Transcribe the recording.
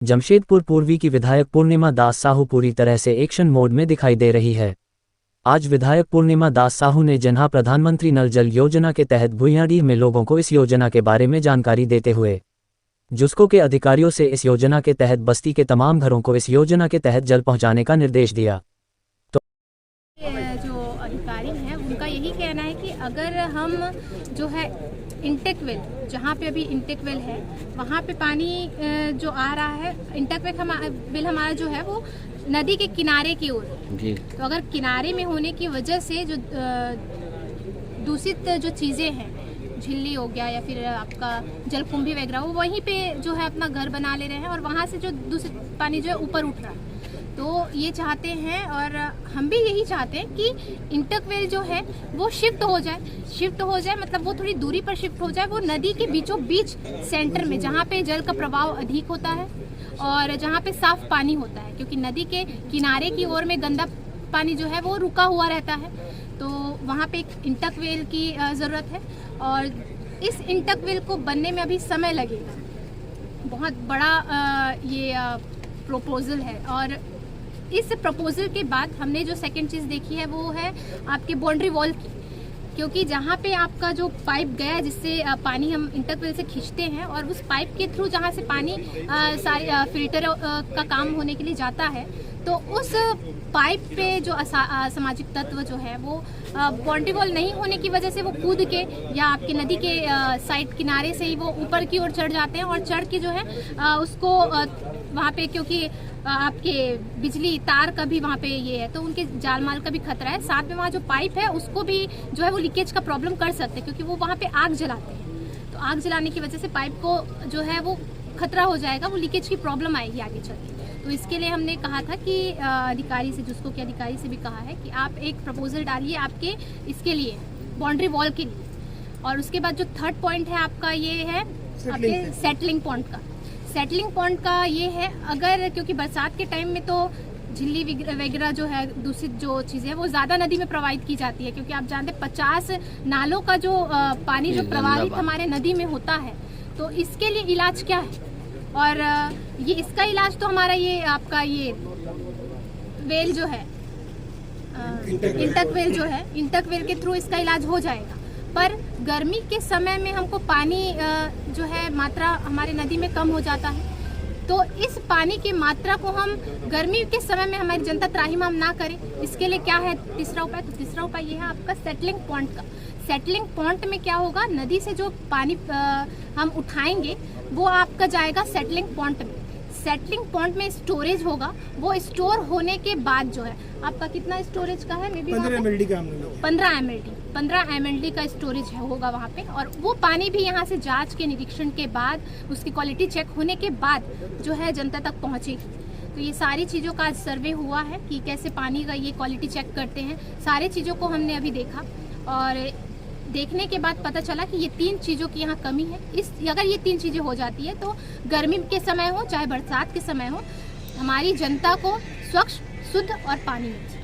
जमशेदपुर पूर्वी की विधायक पूर्णिमा दास साहू पूरी तरह से एक्शन मोड में दिखाई दे रही है। आज विधायक पूर्णिमा दास साहू ने जन्हा प्रधानमंत्री नल जल योजना के तहत भुइयांडीह में लोगों को इस योजना के बारे में जानकारी देते हुए जुस्को के अधिकारियों से इस योजना के तहत बस्ती के तमाम घरों को इस योजना के तहत जल पहुंचाने का निर्देश दिया। जो अधिकारी हैं उनका यही कहना है कि अगर हम जो है इंटेक वेल, जहाँ पे अभी इंटेक वेल है वहाँ पे पानी जो आ रहा है, इंटेक वेल हमारा जो है वो नदी के किनारे की ओर, तो अगर किनारे में होने की वजह से जो दूषित जो चीज़ें हैं, झिल्ली हो गया या फिर आपका जलकुंभी वगैरह, वो वहीं पे जो है अपना घर बना ले रहे हैं और वहाँ से जो दूषित पानी जो है ऊपर उठ रहा है। तो ये चाहते हैं और हम भी यही चाहते हैं कि इंटेक वेल जो है वो शिफ्ट हो जाए, मतलब वो थोड़ी दूरी पर शिफ्ट हो जाए, वो नदी के बीचों बीच सेंटर में, जहाँ पे जल का प्रवाह अधिक होता है और जहाँ पे साफ पानी होता है, क्योंकि नदी के किनारे की ओर में गंदा पानी जो है वो रुका हुआ रहता है। तो वहाँ पे एक इंटेक वेल की ज़रूरत है और इस इंटेक वेल को बनने में अभी समय लगेगा। बहुत बड़ा ये प्रपोजल है और इस प्रपोजल के बाद हमने जो सेकंड चीज़ देखी है वो है आपके बाउंड्री वॉल की, क्योंकि जहाँ पे आपका जो पाइप गया है जिससे पानी हम इंटेक वेल से खींचते हैं और उस पाइप के थ्रू जहाँ से पानी सारे फिल्टर का काम होने के लिए जाता है, तो उस पाइप पे जो सामाजिक तत्व जो है वो बाउंड्री वॉल नहीं होने की वजह से वो कूद के या आपके नदी के साइड किनारे से ही वो ऊपर की ओर चढ़ जाते हैं और चढ़ के जो है उसको वहाँ पे, क्योंकि आपके बिजली तार का भी वहाँ पे ये है, तो उनके जान माल का भी खतरा है। साथ में वहाँ जो पाइप है उसको भी जो है वो लीकेज का प्रॉब्लम कर सकते हैं, क्योंकि वो वहाँ पे आग जलाते हैं। तो आग जलाने की वजह से पाइप को जो है वो खतरा हो जाएगा, वो लीकेज की प्रॉब्लम आएगी आगे चल के। तो इसके लिए हमने कहा था कि अधिकारी से, जुस्को के अधिकारी से भी कहा है कि आप एक प्रपोजल डालिए आपके इसके लिए, बाउंड्री वॉल के लिए। और उसके बाद जो थर्ड पॉइंट है आपका ये है आपके सेटलिंग पॉइंट का। सेटलिंग पॉइंट का ये है, अगर क्योंकि बरसात के टाइम में तो झिल्ली वगैरह जो है दूषित जो चीज़ें हैं वो ज़्यादा नदी में प्रवाहित की जाती है, क्योंकि आप जानते हैं 50 नालों का जो पानी जो प्रवाहित हमारे नदी में होता है। तो इसके लिए इलाज क्या है, और ये इसका इलाज तो हमारा ये आपका ये वेल जो है इंटेक वेल जो है, इंटेक वेल के थ्रू इसका इलाज हो जाएगा। पर गर्मी के समय में हमको पानी जो है मात्रा हमारे नदी में कम हो जाता है, तो इस पानी की मात्रा को हम गर्मी के समय में हमारी जनता त्राहिमाम ना करे, इसके लिए क्या है तीसरा उपाय। तो तीसरा उपाय ये है आपका सेटलिंग पॉइंट का। सेटलिंग पॉइंट में क्या होगा, नदी से जो पानी हम उठाएंगे वो आपका जाएगा सेटलिंग पॉइंट में। सेटलिंग पॉइंट में स्टोरेज होगा, वो स्टोर होने के बाद जो है आपका कितना स्टोरेज का है, मे बी 15 mld का स्टोरेज होगा वहाँ पे। और वो पानी भी यहाँ से जांच के निरीक्षण के बाद, उसकी क्वालिटी चेक होने के बाद जो है जनता तक पहुँचेगी। तो ये सारी चीज़ों का आज सर्वे हुआ है कि कैसे पानी का ये क्वालिटी चेक करते हैं, सारी चीज़ों को हमने अभी देखा और देखने के बाद पता चला कि ये 3 चीज़ों की यहाँ कमी है। अगर ये 3 चीज़ें हो जाती है तो गर्मी के समय हो चाहे बरसात के समय हो, हमारी जनता को स्वच्छ, शुद्ध और पानी मिले।